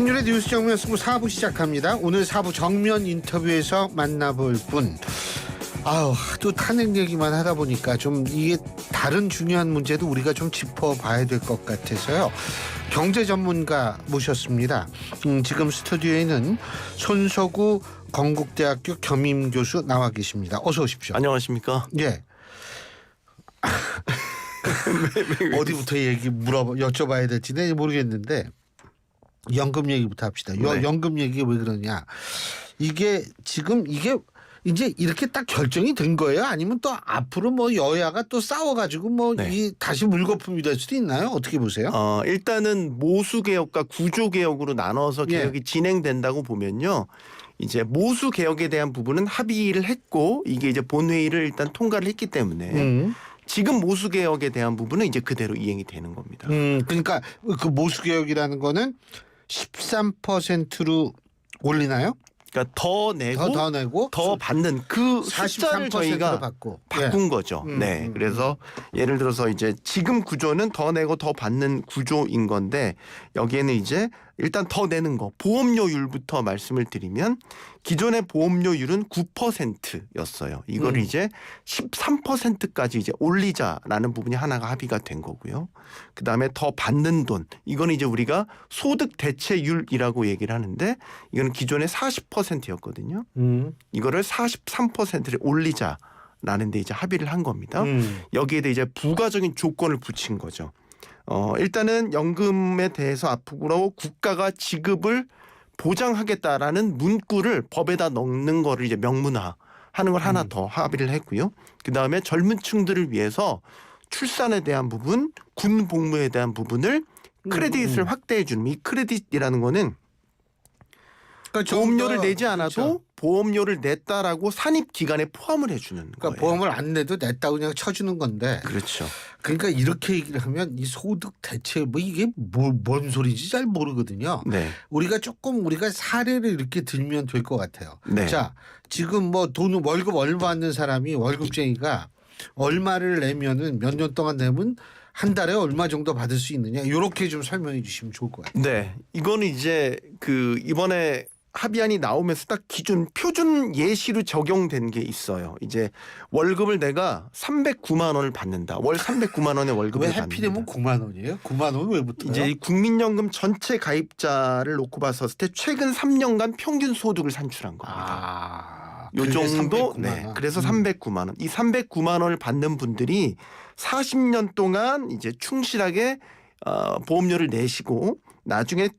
신윤의 뉴스 정면 승부 4부 시작합니다. 오늘 4부 정면 인터뷰에서 만나볼 분. 또 탄핵 얘기만 하다 보니까 좀 이게 다른 중요한 문제도 우리가 좀 짚어봐야 될 것 같아서요. 경제 전문가 모셨습니다. 지금 스튜디오에는 손석우 건국대학교 겸임 교수 나와 계십니다. 어서 오십시오. 안녕하십니까? 예. 어디부터 여쭤봐야 될지 모르겠는데 연금 얘기부터 합시다. 네. 연금 얘기가 왜 그러냐? 이게 지금 이제 이렇게 딱 결정이 된 거예요? 아니면 또 앞으로 뭐 여야가 또 싸워가지고 네. 다시 물거품이 될 수도 있나요? 어떻게 보세요? 일단은 모수 개혁과 구조 개혁으로 나눠서 개혁이 진행된다고 보면요. 이제 모수 개혁에 대한 부분은 합의를 했고 이게 이제 본회의를 일단 통과를 했기 때문에 지금 모수 개혁에 대한 부분은 이제 그대로 이행이 되는 겁니다. 그러니까 그 모수 개혁이라는 거는 13%로 올리나요? 그러니까 더 내고 더 받는 그 숫자를 저희가 바꾼 거죠. 네. 그래서 예를 들어서 이제 지금 구조는 더 내고 더 받는 구조인 건데 여기에는 이제 일단 더 내는 거 보험료율부터 말씀을 드리면 기존의 보험료율은 9%였어요. 이거를 이제 13%까지 이제 올리자라는 부분이 하나가 합의가 된 거고요. 그다음에 더 받는 돈 이거는 이제 우리가 소득 대체율이라고 얘기를 하는데 이거는 기존에 40%였거든요. 이거를 43%를 올리자라는 데 이제 합의를 한 겁니다. 여기에 대해 이제 부가적인 조건을 붙인 거죠. 일단은 연금에 대해서 앞으로 국가가 지급을 보장하겠다라는 문구를 법에다 넣는 거를 이제 명문화하는 걸 하나 더 합의를 했고요. 그다음에 젊은 층들을 위해서 출산에 대한 부분, 군 복무에 대한 부분을 크레딧을 확대해 주는 이 크레딧이라는 거는 그러니까 보험료를 내지 않아도 그렇죠. 보험료를 냈다라고 산입 기간에 포함을 해주는 거예요. 보험을 안 내도 냈다고 그냥 쳐주는 건데. 그렇죠. 그러니까 이렇게 얘기를 하면 이 소득 대체 이게 뭔 소리인지 잘 모르거든요. 네. 우리가 사례를 이렇게 들면 될 것 같아요. 네. 자, 지금 돈 월급 얼마 받는 사람이 월급쟁이가 얼마를 내면은 몇 년 동안 내면 한 달에 얼마 정도 받을 수 있느냐 이렇게 좀 설명해 주시면 좋을 것 같아요. 네, 이거는 이제 이번에 합의안이 나오면서 딱 표준 예시로 적용된 게 있어요. 이제 월급을 내가 309만 원을 받는다. 월 309만 원의 월급을 왜 받는다. 해피되면 9만 원이에요? 9만 원 왜 붙어요? 이제 국민연금 전체 가입자를 놓고 봤었을 때 최근 3년간 평균 소득을 산출한 겁니다. 요 정도. 네. 그래서 309만 원. 이 309만 원을 받는 분들이 40년 동안 이제 충실하게 보험료를 내시고 나중에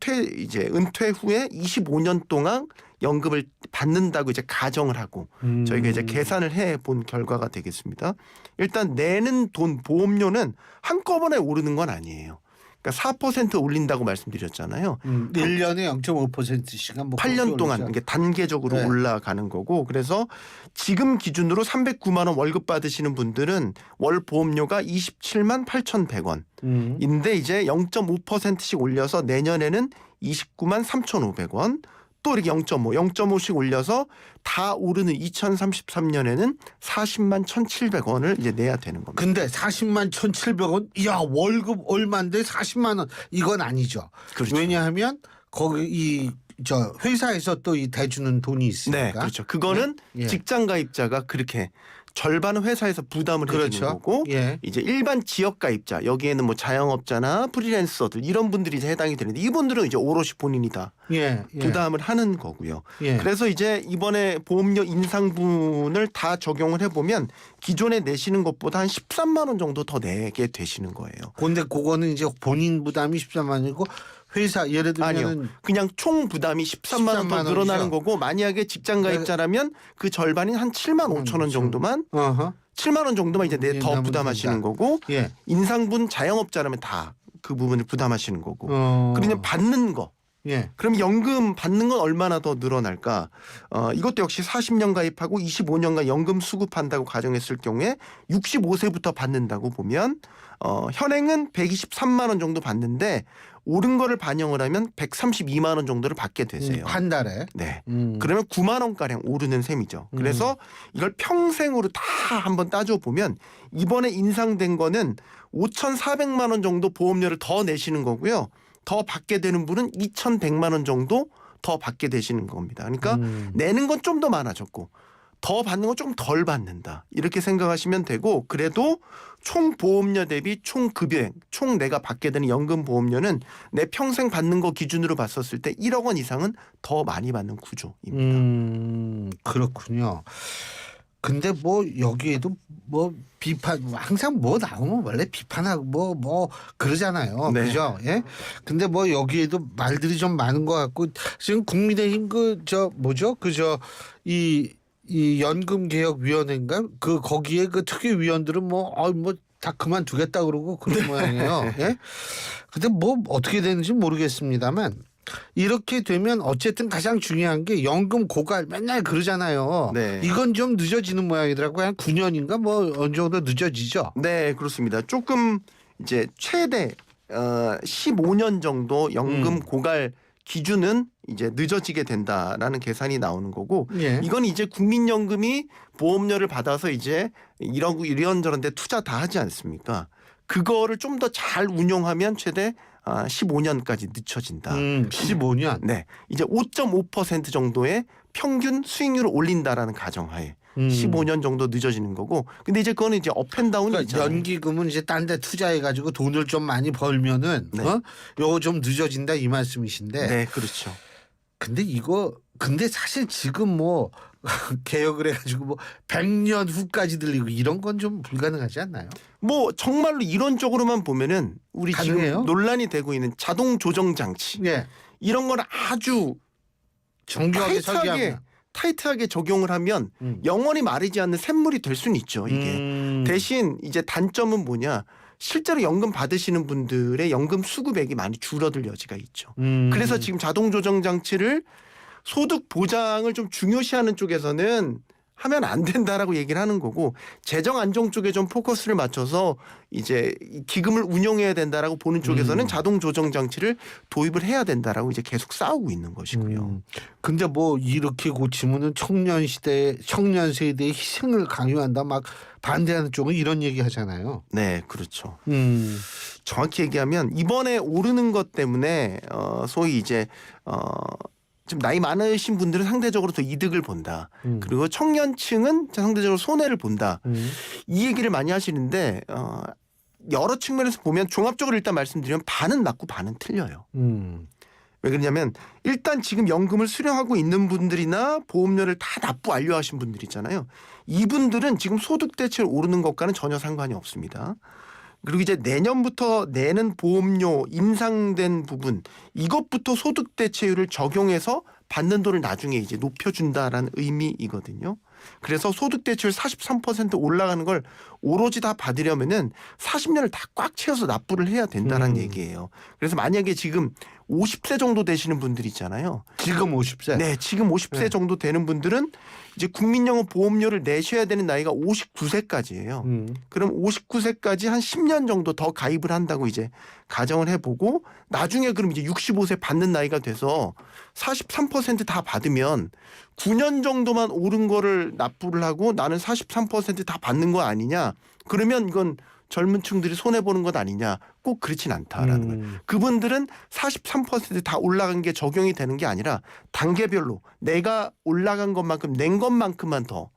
은퇴 후에 25년 동안 연금을 받는다고 이제 가정을 하고 저희가 이제 계산을 해 본 결과가 되겠습니다. 일단 내는 돈 보험료는 한꺼번에 오르는 건 아니에요. 그러니까 4% 올린다고 말씀드렸잖아요. 1년에 0.5%씩 8년 동안 이게 단계적으로 네. 올라가는 거고 그래서 지금 기준으로 309만 원 월급 받으시는 분들은 월 보험료가 27만 8,100원. 인데 이제 0.5%씩 올려서 내년에는 29만 3,500원. 또 이렇게 0.5씩 올려서 다 오르는 2033년에는 40만 1,700원을 이제 내야 되는 겁니다. 근데 40만 1,700원? 이야, 월급 얼마인데 40만 원 이건 아니죠. 그렇죠. 왜냐하면 거기 회사에서 또 대주는 돈이 있으니까. 네, 그렇죠. 그거는 예. 직장 가입자가 그렇게 절반은 회사에서 부담을 해주는 그렇죠. 거고 예. 이제 일반 지역 가입자 여기에는 뭐 자영업자나 프리랜서들 이런 분들이 이제 해당이 되는데 이분들은 이제 오롯이 본인이 다 부담을 하는 거고요. 예. 그래서 이제 이번에 보험료 인상분을 다 적용을 해보면 기존에 내시는 것보다 한 13만 원 정도 더 내게 되시는 거예요. 근데 그거는 이제 본인 부담이 13만 원이고 회사 예를 들면 아니요. 그냥 총 부담이 13만 원 더 늘어나는 거고 만약에 직장 가입자라면 그 절반인 한 7만 5천 원 정도만 7만 원 정도만 이제 더 부담하시는 거고 예. 인상분 자영업자라면 다 그 부분을 부담하시는 거고 그러면 받는 거 예. 그럼 연금 받는 건 얼마나 더 늘어날까? 이것도 역시 40년 가입하고 25년간 연금 수급한다고 가정했을 경우에 65세부터 받는다고 보면 현행은 123만 원 정도 받는데 오른 거를 반영을 하면 132만 원 정도를 받게 되세요. 한 달에. 네. 그러면 9만 원가량 오르는 셈이죠. 그래서 이걸 평생으로 다 한번 따져보면 이번에 인상된 거는 5,400만 원 정도 보험료를 더 내시는 거고요. 더 받게 되는 분은 2,100만 원 정도 더 받게 되시는 겁니다. 그러니까 내는 건 좀 더 많아졌고 더 받는 건 좀 덜 받는다. 이렇게 생각하시면 되고 그래도 총 보험료 대비 총 급여액, 총 내가 받게 되는 연금 보험료는 내 평생 받는 거 기준으로 봤었을 때 1억 원 이상은 더 많이 받는 구조입니다. 그렇군요. 근데 뭐 여기에도 뭐 비판 항상 뭐 나오면 원래 비판하고 뭐 그러잖아요. 네. 그죠? 예. 근데 뭐 여기에도 말들이 좀 많은 것 같고 지금 국민의힘 이 연금개혁위원회인가 그 거기에 그 특위위원들은 뭐 다 그만두겠다 그러고 그런 모양이에요. 예. 근데 뭐 어떻게 되는지 모르겠습니다만 이렇게 되면 어쨌든 가장 중요한 게 연금 고갈 맨날 그러잖아요. 네. 이건 좀 늦어지는 모양이더라고요. 한 9년인가 뭐 어느 정도 늦어지죠. 네, 그렇습니다. 조금 이제 최대 15년 정도 연금 고갈 기준은 이제 늦어지게 된다라는 계산이 나오는 거고 예. 이건 이제 국민연금이 보험료를 받아서 이제 이런저런 데 투자 다 하지 않습니까? 그거를 좀 더 잘 운용하면 최대 15년까지 늦춰진다. 15년. 네, 이제 5.5% 정도의 평균 수익률을 올린다라는 가정하에 15년 정도 늦어지는 거고. 근데 이제 그거는 이제 업앤다운이 그러니까 있잖아요. 연기금은 이제 딴 데 투자해가지고 돈을 좀 많이 벌면은 네. 요거 좀 늦어진다 이 말씀이신데. 네, 그렇죠. 근데 사실 지금 뭐 개혁을 해가지고 뭐 100년 후까지 들리고 이런 건 좀 불가능하지 않나요? 뭐 정말로 이론적으로만 보면은 우리 가능해요? 지금 논란이 되고 있는 자동 조정 장치 예. 이런 걸 아주 정교하게 설계하면 타이트하게 적용을 하면 영원히 마르지 않는 샘물이 될 수는 있죠. 이게 대신 이제 단점은 뭐냐? 실제로 연금 받으시는 분들의 연금 수급액이 많이 줄어들 여지가 있죠. 그래서 지금 자동 조정 장치를 소득 보장을 좀 중요시하는 쪽에서는 하면 안 된다라고 얘기를 하는 거고 재정 안정 쪽에 좀 포커스를 맞춰서 이제 기금을 운용해야 된다라고 보는 쪽에서는 자동 조정 장치를 도입을 해야 된다라고 이제 계속 싸우고 있는 것이고요. 근데 뭐 이렇게 고치면은 청년 세대의 희생을 강요한다 막 반대하는 쪽은 이런 얘기 하잖아요. 네, 그렇죠. 정확히 얘기하면 이번에 오르는 것 때문에 소위 이제 좀 나이 많으신 분들은 상대적으로 더 이득을 본다. 그리고 청년층은 상대적으로 손해를 본다. 이 얘기를 많이 하시는데 여러 측면에서 보면 종합적으로 일단 말씀드리면 반은 맞고 반은 틀려요. 왜 그러냐면 일단 지금 연금을 수령하고 있는 분들이나 보험료를 다 납부 완료하신 분들 있잖아요. 이분들은 지금 소득 대체율 오르는 것과는 전혀 상관이 없습니다. 그리고 이제 내년부터 내는 보험료 인상된 부분 이것부터 소득 대체율을 적용해서 받는 돈을 나중에 이제 높여준다라는 의미이거든요. 그래서 소득 대체율 43% 올라가는 걸 오로지 다 받으려면은 40년을 다 꽉 채워서 납부를 해야 된다는 얘기예요. 그래서 만약에 지금 50세 정도 되시는 분들 있잖아요. 지금 50세? 네, 지금 50세 정도 되는 분들은 이제 국민연금 보험료를 내셔야 되는 나이가 59세까지예요. 그럼 59세까지 한 10년 정도 더 가입을 한다고 이제 가정을 해보고 나중에 그럼 이제 65세 받는 나이가 돼서 43% 다 받으면 9년 정도만 오른 거를 납부를 하고 나는 43% 다 받는 거 아니냐? 그러면 이건 젊은 층들이 손해보는 것 아니냐. 꼭 그렇진 않다라는 거예요. 그분들은 43% 다 올라간 게 적용이 되는 게 아니라 단계별로 내가 올라간 것만큼 낸 것만큼만 더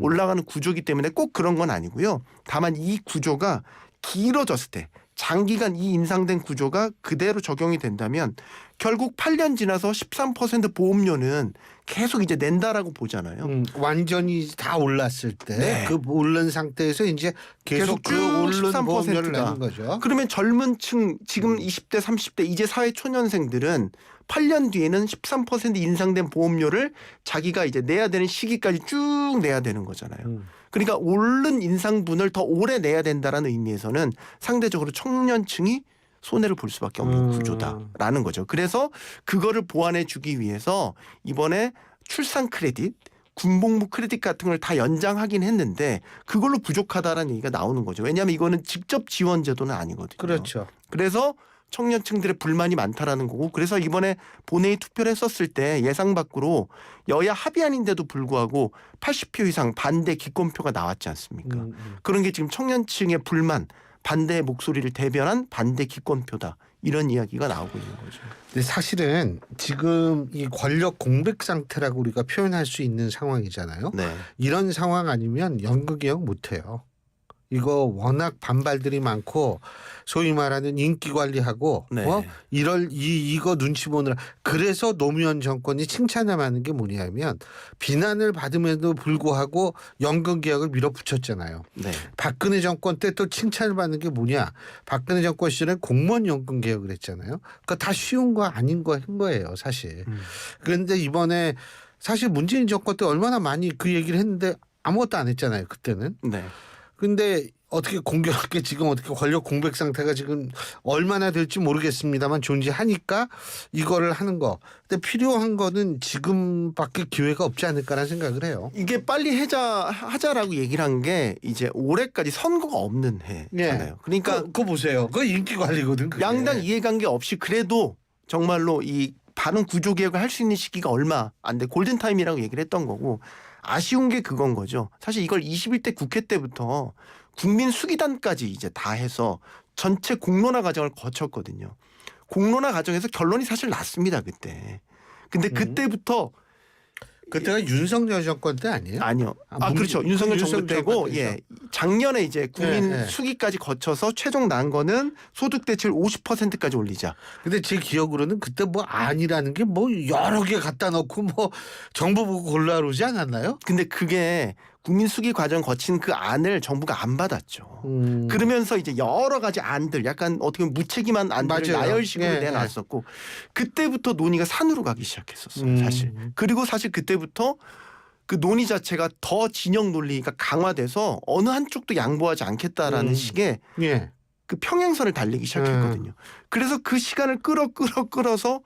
올라가는 구조이기 때문에 꼭 그런 건 아니고요. 다만 이 구조가 길어졌을 때 장기간 이 인상된 구조가 그대로 적용이 된다면 결국 8년 지나서 13% 보험료는 계속 이제 낸다라고 보잖아요. 완전히 다 올랐을 때 그 오른 상태에서 이제 계속 그 오른 보험료를 내는 거죠. 그러면 젊은 층 지금 20대 30대 이제 사회 초년생들은 8년 뒤에는 13% 인상된 보험료를 자기가 이제 내야 되는 시기까지 쭉 내야 되는 거잖아요. 그러니까 오른 인상분을 더 오래 내야 된다라는 의미에서는 상대적으로 청년층이 손해를 볼 수밖에 없는 구조다라는 거죠. 그래서 그거를 보완해 주기 위해서 이번에 출산 크레딧, 군복무 크레딧 같은 걸 다 연장하긴 했는데 그걸로 부족하다라는 얘기가 나오는 거죠. 왜냐하면 이거는 직접 지원 제도는 아니거든요. 그렇죠. 그래서 청년층들의 불만이 많다라는 거고 그래서 이번에 본회의 투표를 했었을 때 예상 밖으로 여야 합의안인데도 불구하고 80표 이상 반대 기권표가 나왔지 않습니까? 그런 게 지금 청년층의 불만 반대의 목소리를 대변한 반대 기권표다. 이런 이야기가 나오고 있는 거죠. 근데 사실은 지금 이 권력 공백 상태라고 우리가 표현할 수 있는 상황이잖아요. 네. 이런 상황 아니면 연극개혁 못해요. 이거 워낙 반발들이 많고 소위 말하는 인기 관리하고 네. 이거 눈치 보느라 그래서 노무현 정권이 칭찬을 받는 게 뭐냐면 비난을 받음에도 불구하고 연금개혁을 밀어붙였잖아요. 네. 박근혜 정권 때 또 칭찬을 받는 게 뭐냐. 박근혜 정권 시절에 공무원 연금개혁을 했잖아요. 그러니까 다 쉬운 거 아닌 거 한 거예요 사실. 그런데 이번에 사실 문재인 정권 때 얼마나 많이 그 얘기를 했는데 아무것도 안 했잖아요 그때는. 네. 근데 어떻게 공교롭게 지금 어떻게 권력 공백 상태가 지금 얼마나 될지 모르겠습니다만 존재하니까 이거를 하는 거. 근데 필요한 거는 지금밖에 기회가 없지 않을까라는 생각을 해요. 이게 빨리 하자라고 얘기를 한 게 이제 올해까지 선거가 없는 해잖아요. 그러니까 그거 보세요. 그거 인기 관리거든. 그게. 양당 이해관계 없이 그래도 정말로 이 바른 구조 개혁을 할 수 있는 시기가 얼마 안 돼 골든 타임이라고 얘기를 했던 거고 아쉬운 게 그건 거죠. 사실 이걸 21대 국회 때부터 국민 수기단까지 이제 다 해서 전체 공론화 과정을 거쳤거든요. 공론화 과정에서 결론이 사실 났습니다 그때. 근데 그때부터 그때가 윤석열 정권 때 아니에요? 아니요. 그렇죠. 윤석열 정부 때고 작년에 이제 국민 수기까지 거쳐서 최종 난 거는 소득 대체율 50%까지 올리자. 근데 제 기억으로는 그때 뭐 아니라는 게 뭐 여러 개 갖다 놓고 뭐 정부 보고 골라오지 않았나요? 근데 그게 국민 수기 과정 거친 그 안을 정부가 안 받았죠. 그러면서 이제 여러 가지 안들 약간 어떻게 보면 무책임한 안들을 나열식으로 내놨었고 그때부터 논의가 산으로 가기 시작했었어요. 사실. 그리고 사실 그때부터 그 논의 자체가 더 진영 논리가 강화돼서 어느 한쪽도 양보하지 않겠다라는 식의 그 평행선을 달리기 시작했거든요. 그래서 그 시간을 끌어서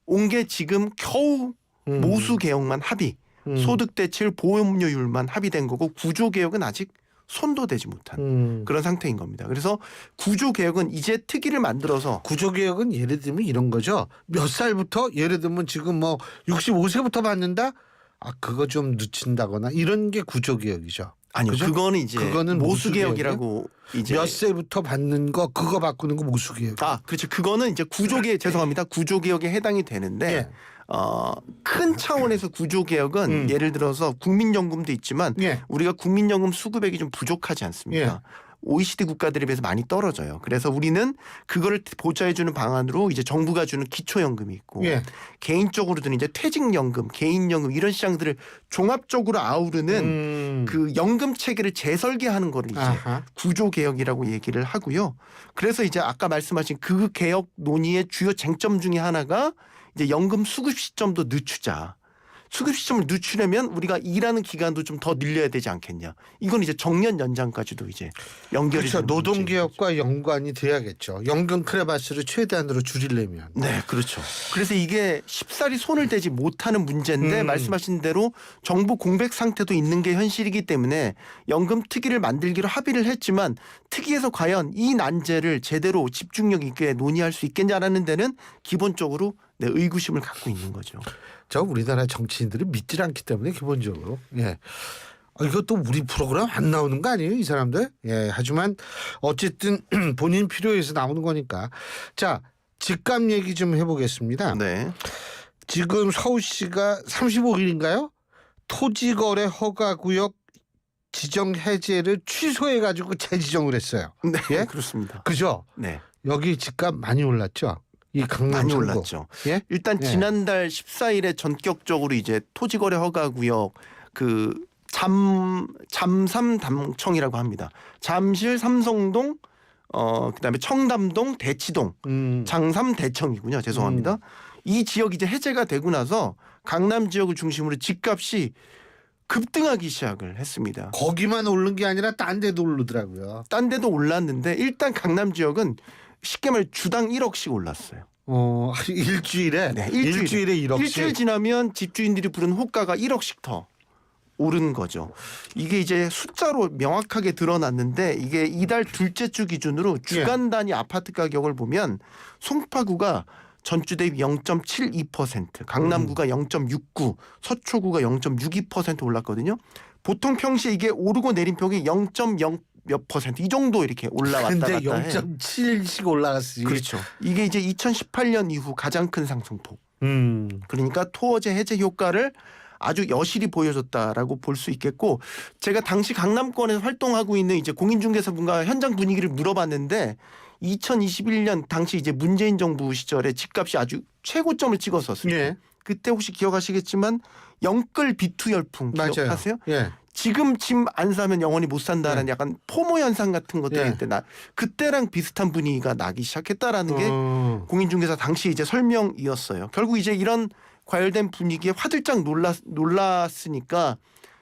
온 게 지금 겨우 모수 개혁만 합의. 소득 대체율 보험료율만 합의된 거고 구조 개혁은 아직 손도 대지 못한 그런 상태인 겁니다. 그래서 구조 개혁은 이제 특위를 만들어서 구조 개혁은 예를 들면 이런 거죠. 몇 살부터 예를 들면 지금 뭐 65세부터 받는다. 그거 좀 늦춘다거나 이런 게 구조 개혁이죠. 아니요. 그죠? 그거는 모수 개혁이라고 이제 몇 세부터 받는 거 그거 바꾸는 거 모수 개혁. 그렇죠. 그거는 이제 구조 개혁 죄송합니다. 구조 개혁에 해당이 되는데 큰 차원에서 구조 개혁은 예를 들어서 국민연금도 있지만 우리가 국민연금 수급액이 좀 부족하지 않습니까? OECD 국가들에 비해서 많이 떨어져요. 그래서 우리는 그거를 보좌해주는 방안으로 이제 정부가 주는 기초연금이 있고 개인적으로는 이제 퇴직연금, 개인연금 이런 시장들을 종합적으로 아우르는 그 연금 체계를 재설계하는 거를 이제 구조 개혁이라고 얘기를 하고요. 그래서 이제 아까 말씀하신 그 개혁 논의의 주요 쟁점 중에 하나가 이제 연금 수급 시점도 늦추자. 수급 시점을 늦추려면 우리가 일하는 기간도 좀 더 늘려야 되지 않겠냐. 이건 이제 정년 연장까지도 이제 연결이 되는 노동개혁과 연관이 돼야겠죠. 연금 크레바스를 최대한으로 줄이려면. 네, 그렇죠. 그래서 이게 쉽사리 손을 대지 못하는 문제인데 말씀하신 대로 정부 공백 상태도 있는 게 현실이기 때문에 연금 특위를 만들기로 합의를 했지만 특위에서 과연 이 난제를 제대로 집중력 있게 논의할 수 있겠냐라는 데는 기본적으로 의구심을 갖고 있는 거죠. 저 우리나라 정치인들이 믿질 않기 때문에 기본적으로. 이것도 우리 프로그램 안 나오는 거 아니에요, 이 사람들? 하지만 어쨌든 본인 필요해서 나오는 거니까. 자, 집값 얘기 좀 해보겠습니다. 네. 지금 서울시가 35일인가요? 토지거래 허가구역 지정 해제를 취소해가지고 재지정을 했어요. 네, 그렇습니다. 그죠? 네. 여기 집값 많이 올랐죠? 이 강남 많이 정보. 올랐죠. 일단 지난달 14일에 전격적으로 이제 토지거래 허가구역 그 잠삼담청이라고 합니다. 잠실 삼성동 그다음에 청담동 대치동 장삼대청이군요. 죄송합니다. 이 지역이 이제 해제가 되고 나서 강남 지역을 중심으로 집값이 급등하기 시작을 했습니다. 거기만 오른 게 아니라 딴 데도 오르더라고요. 딴 데도 올랐는데 일단 강남 지역은 쉽게 말해 주당 1억씩 올랐어요. 일주일에? 네, 일주일에 1억씩? 일주일 지나면 집주인들이 부른 호가가 1억씩 더 오른 거죠. 이게 이제 숫자로 명확하게 드러났는데 이게 이달 둘째 주 기준으로 주간 단위 아파트 가격을 보면 송파구가 전주 대비 0.72%, 강남구가 0.69%, 서초구가 0.62% 올랐거든요. 보통 평시에 이게 오르고 내린 폭이 몇 퍼센트 이 정도 이렇게 올라왔다 근데 갔다 해. 0.7씩 올라갔지. 그렇죠. 이게 이제 2018년 이후 가장 큰 상승폭. 그러니까 토어제 해제 효과를 아주 여실히 보여줬다라고 볼 수 있겠고, 제가 당시 강남권에서 활동하고 있는 이제 공인중개사분과 현장 분위기를 물어봤는데 2021년 당시 이제 문재인 정부 시절에 집값이 아주 최고점을 찍었었어요. 예. 그때 혹시 기억하시겠지만 영끌 비투 열풍 기억하세요? 예. 지금 집 안 사면 영원히 못 산다라는 약간 포모 현상 같은 것들이 예. 그때랑 비슷한 분위기가 나기 시작했다라는 게 공인중개사 당시 이제 설명이었어요. 결국 이제 이런 과열된 분위기에 화들짝 놀랐으니까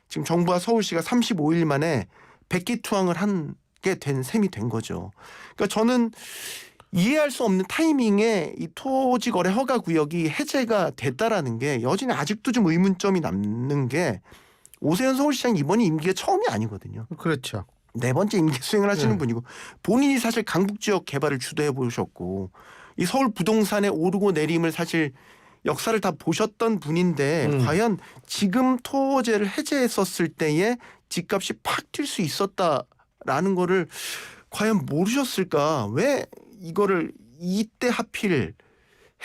지금 정부와 서울시가 35일 만에 백기투항을 하게 된 셈이 된 거죠. 그러니까 저는 이해할 수 없는 타이밍에 이 토지 거래 허가 구역이 해제가 됐다라는 게 여전히 아직도 좀 의문점이 남는 게, 오세훈 서울시장 이번이 임기가 처음이 아니거든요. 그렇죠. 4번째 임기 수행을 하시는 분이고, 본인이 사실 강북 지역 개발을 주도해 보셨고 이 서울 부동산의 오르고 내림을 사실 역사를 다 보셨던 분인데 과연 지금 토지를 해제했었을 때에 집값이 팍 뛸 수 있었다라는 거를 과연 모르셨을까? 왜 이거를 이때 하필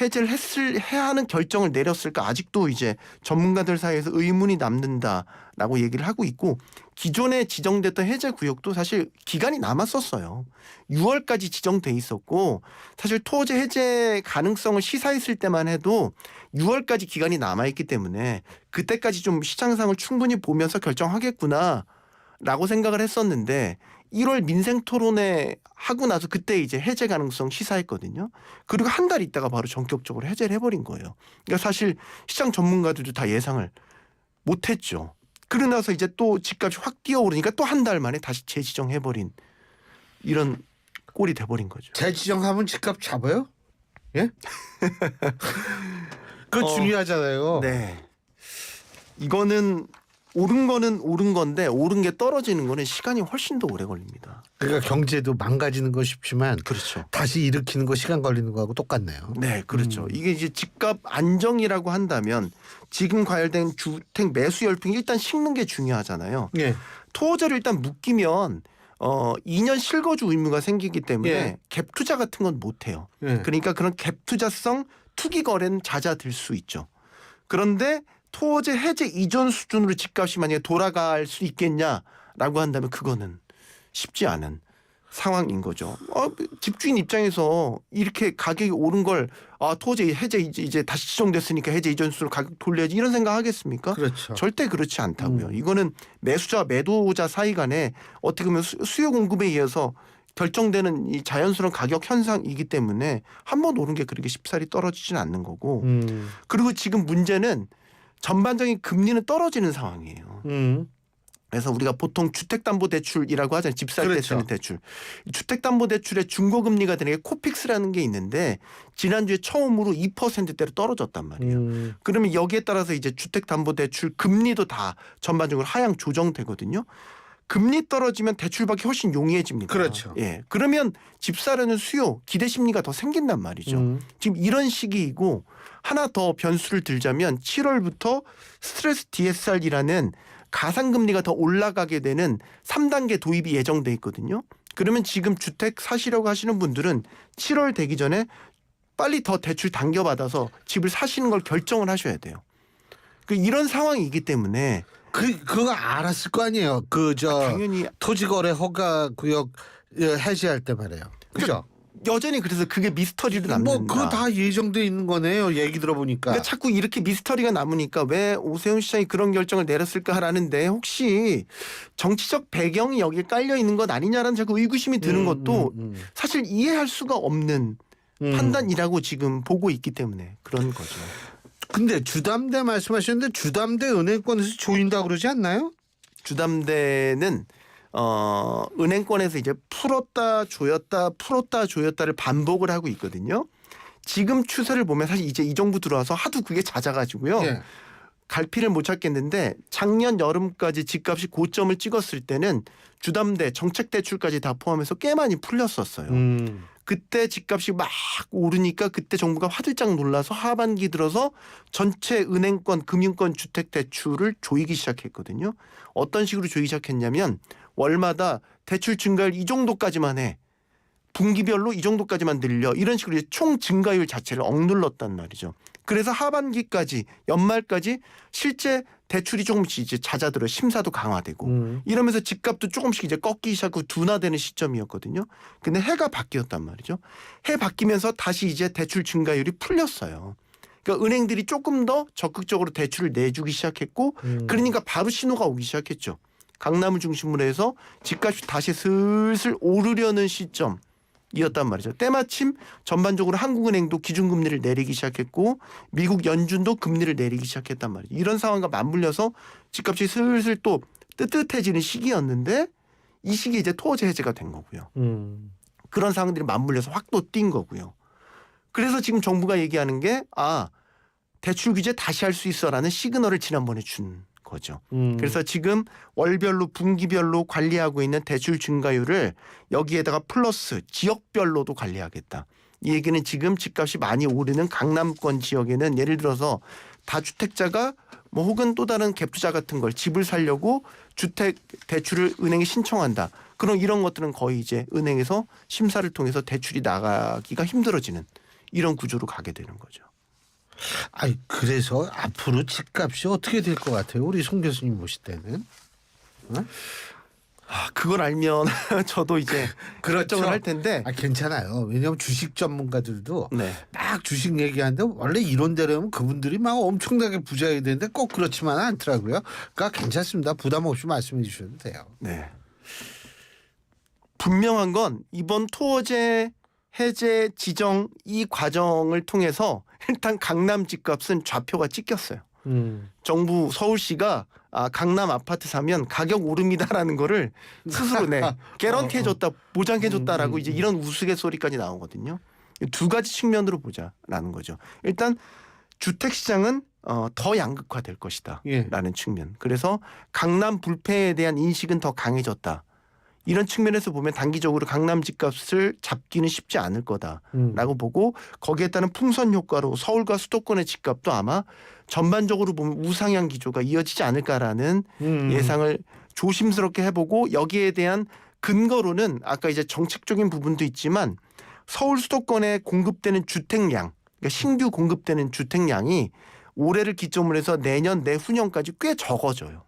해제를 해야 하는 결정을 내렸을까? 아직도 이제 전문가들 사이에서 의문이 남는다라고 얘기를 하고 있고, 기존에 지정됐던 해제 구역도 사실 기간이 남았었어요. 6월까지 지정돼 있었고, 사실 토지 해제 가능성을 시사했을 때만 해도 6월까지 기간이 남아있기 때문에 그때까지 좀 시장상을 충분히 보면서 결정하겠구나라고 생각을 했었는데, 1월 민생토론회 하고 나서 그때 이제 해제 가능성 시사했거든요. 그리고 한 달 있다가 바로 전격적으로 해제를 해버린 거예요. 그러니까 사실 시장 전문가들도 다 예상을 못했죠. 그러고 나서 이제 또 집값이 확 뛰어오르니까 또 한 달 만에 다시 재지정해버린 이런 꼴이 돼버린 거죠. 재지정하면 집값 잡아요? 예? 그거 중요하잖아요. 네. 이거는 오른 건데 오른 게 떨어지는 거는 시간이 훨씬 더 오래 걸립니다. 그러니까 경제도 망가지는 거 쉽지만 그렇죠. 다시 일으키는 거 시간 걸리는 거하고 똑같네요. 네, 그렇죠. 이게 이제 집값 안정이라고 한다면 지금 과열된 주택 매수 열풍이 일단 식는 게 중요하잖아요. 예. 토지를 일단 묶이면 2년 실거주 의무가 생기기 때문에 예. 갭 투자 같은 건 못 해요. 예. 그러니까 그런 갭 투자성 투기 거래는 잦아들 수 있죠. 그런데 토지 해제 이전 수준으로 집값이 만약에 돌아갈 수 있겠냐라고 한다면 그거는 쉽지 않은 상황인 거죠. 집주인 입장에서 이렇게 가격이 오른 걸 토지 해제 이제 다시 지정됐으니까 해제 이전 수준으로 가격 돌려야지 이런 생각 하겠습니까? 그렇죠. 절대 그렇지 않다고요. 이거는 매수자와 매도자 사이 간에 어떻게 보면 수요 공급에 의해서 결정되는 이 자연스러운 가격 현상이기 때문에 한 번 오른 게 그렇게 쉽사리 떨어지지는 않는 거고, 그리고 지금 문제는 전반적인 금리는 떨어지는 상황이에요. 그래서 우리가 보통 주택담보대출이라고 하잖아요. 집 살 때 그렇죠. 쓰는 대출. 주택담보대출의 중고금리가 되는 게 코픽스라는 게 있는데 지난주에 처음으로 2%대로 떨어졌단 말이에요. 그러면 여기에 따라서 이제 주택담보대출 금리도 다 전반적으로 하향 조정되거든요. 금리 떨어지면 대출받기 훨씬 용이해집니다. 그렇죠. 예. 그러면 집 사려는 수요, 기대 심리가 더 생긴단 말이죠. 지금 이런 시기이고, 하나 더 변수를 들자면 7월부터 스트레스 DSR이라는 가상금리가 더 올라가게 되는 3단계 도입이 예정돼 있거든요. 그러면 지금 주택 사시려고 하시는 분들은 7월 되기 전에 빨리 더 대출 당겨받아서 집을 사시는 걸 결정을 하셔야 돼요. 이런 상황이기 때문에 그거 알았을 거 아니에요. 당연히 토지거래 허가 구역 해제할 때 말이에요. 그죠? 여전히 그래서 그게 미스터리로 남는다. 그거 다 예정돼 있는 거네요. 얘기 들어보니까. 그러니까 자꾸 이렇게 미스터리가 남으니까 왜 오세훈 시장이 그런 결정을 내렸을까라는데, 혹시 정치적 배경이 여기에 깔려 있는 것 아니냐라는 자꾸 의구심이 드는 것도 사실 이해할 수가 없는 판단이라고 지금 보고 있기 때문에 그런 거죠. 근데 주담대 말씀하셨는데 주담대 은행권에서 조인다고 그러지 않나요? 주담대는 은행권에서 이제 풀었다 조였다를 반복을 하고 있거든요. 지금 추세를 보면 사실 이제 이 정부 들어와서 하도 그게 잦아가지고요. 예. 갈피를 못 찾겠는데 작년 여름까지 집값이 고점을 찍었을 때는 주담대 정책 대출까지 다 포함해서 꽤 많이 풀렸었어요. 그때 집값이 막 오르니까 그때 정부가 화들짝 놀라서 하반기 들어서 전체 은행권, 금융권 주택 대출을 조이기 시작했거든요. 어떤 식으로 조이기 시작했냐면 월마다 대출 증가율 이 정도까지만 해. 분기별로 이 정도까지만 늘려. 이런 식으로 이제 총 증가율 자체를 억눌렀단 말이죠. 그래서 하반기까지 연말까지 실제 대출이 조금씩 이제 잦아들어 심사도 강화되고 이러면서 집값도 조금씩 이제 꺾이기 시작하고 둔화되는 시점이었거든요. 근데 해가 바뀌었단 말이죠. 해 바뀌면서 다시 이제 대출 증가율이 풀렸어요. 그러니까 은행들이 조금 더 적극적으로 대출을 내주기 시작했고 그러니까 바로 신호가 오기 시작했죠. 강남을 중심으로 해서 집값이 다시 슬슬 오르려는 시점. 이었단 말이죠. 때마침 전반적으로 한국은행도 기준금리를 내리기 시작했고 미국 연준도 금리를 내리기 시작했단 말이죠. 이런 상황과 맞물려서 집값이 슬슬 또 뜨뜻해지는 시기였는데 이 시기에 이제 토어제 해제가 된 거고요. 그런 상황들이 맞물려서 확 또 뛴 거고요. 그래서 지금 정부가 얘기하는 게 대출 규제 다시 할 수 있어라는 시그널을 지난번에 준 거죠. 그래서 지금 월별로 분기별로 관리하고 있는 대출 증가율을 여기에다가 플러스 지역별로도 관리하겠다. 이 얘기는 지금 집값이 많이 오르는 강남권 지역에는 예를 들어서 다주택자가 뭐 혹은 또 다른 갭투자 같은 걸 집을 사려고 주택 대출을 은행에 신청한다. 그럼 이런 것들은 거의 이제 은행에서 심사를 통해서 대출이 나가기가 힘들어지는 이런 구조로 가게 되는 거죠. 그래서 앞으로 집값이 어떻게 될 것 같아요? 우리 송 교수님 보실 때는? 그걸 알면 저도 이제 결정을 할 텐데. 괜찮아요. 왜냐하면 주식 전문가들도 네. 막 주식 얘기하는데 원래 이론대로면 그분들이 막 엄청나게 부자가 되는데 꼭 그렇지만은 않더라고요. 그러니까 괜찮습니다. 부담 없이 말씀해 주셔도 돼요. 네. 분명한 건 이번 토어제 해제 지정 이 과정을 통해서 일단 강남 집값은 좌표가 찍혔어요. 정부 서울시가 강남 아파트 사면 가격 오릅니다라는 거를 스스로 개런티해줬다, 보장해줬다라고 이제 이런 우스갯소리까지 나오거든요. 두 가지 측면으로 보자라는 거죠. 일단 주택 시장은 더 양극화될 것이다라는 측면. 그래서 강남 불패에 대한 인식은 더 강해졌다. 이런 측면에서 보면 단기적으로 강남 집값을 잡기는 쉽지 않을 거다라고 보고 거기에 따른 풍선 효과로 서울과 수도권의 집값도 아마 전반적으로 보면 우상향 기조가 이어지지 않을까라는 예상을 조심스럽게 해보고 여기에 대한 근거로는 아까 이제 정책적인 부분도 있지만 서울 수도권에 공급되는 주택량, 그러니까 신규 공급되는 주택량이 올해를 기점으로 해서 내년 내후년까지 꽤 적어져요.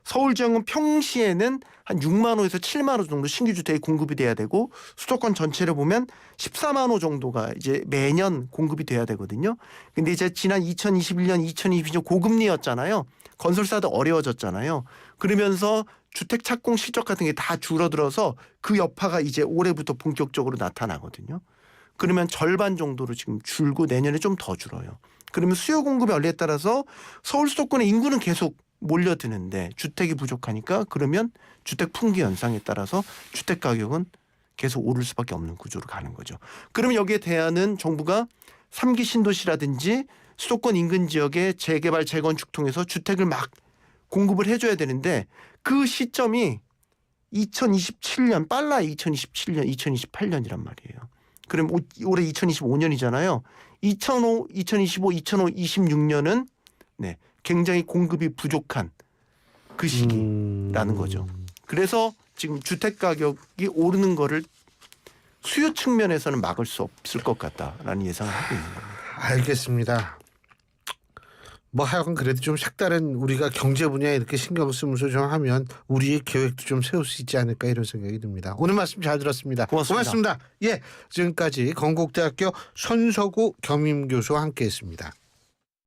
서울 지역은 평시에는 한 6만 호에서 7만 호 정도 신규 주택이 공급이 돼야 되고 수도권 전체를 보면 14만 호 정도가 이제 매년 공급이 돼야 되거든요. 근데 이제 지난 2021년, 2022년 고금리였잖아요. 건설사도 어려워졌잖아요. 그러면서 주택 착공 실적 같은 게 다 줄어들어서 그 여파가 이제 올해부터 본격적으로 나타나거든요. 그러면 절반 정도로 지금 줄고 내년에 좀 더 줄어요. 그러면 수요 공급의 원리에 따라서 서울 수도권의 인구는 계속 몰려드는데 주택이 부족하니까 그러면 주택 품귀 현상에 따라서 주택 가격은 계속 오를 수밖에 없는 구조로 가는 거죠. 그러면 여기에 대안은 정부가 3기 신도시라든지 수도권 인근 지역의 재개발 재건축 통해서 주택을 막 공급을 해줘야 되는데 그 시점이 2027년 빨라 2027년 2028년이란 말이에요. 그럼 올해 2025년이잖아요. 2025, 2026년은 굉장히 공급이 부족한 그 시기라는 거죠. 그래서 지금 주택 가격이 오르는 거를 수요 측면에서는 막을 수 없을 것 같다라는 예상을 하고 있는 겁니다. 알겠습니다. 뭐 하여간 그래도 좀 색다른 우리가 경제 분야에 이렇게 신경 쓰면서 좀 하면 우리의 계획도 좀 세울 수 있지 않을까 이런 생각이 듭니다. 오늘 말씀 잘 들었습니다. 고맙습니다. 지금까지 건국대학교 손석우 겸임교수와 함께했습니다.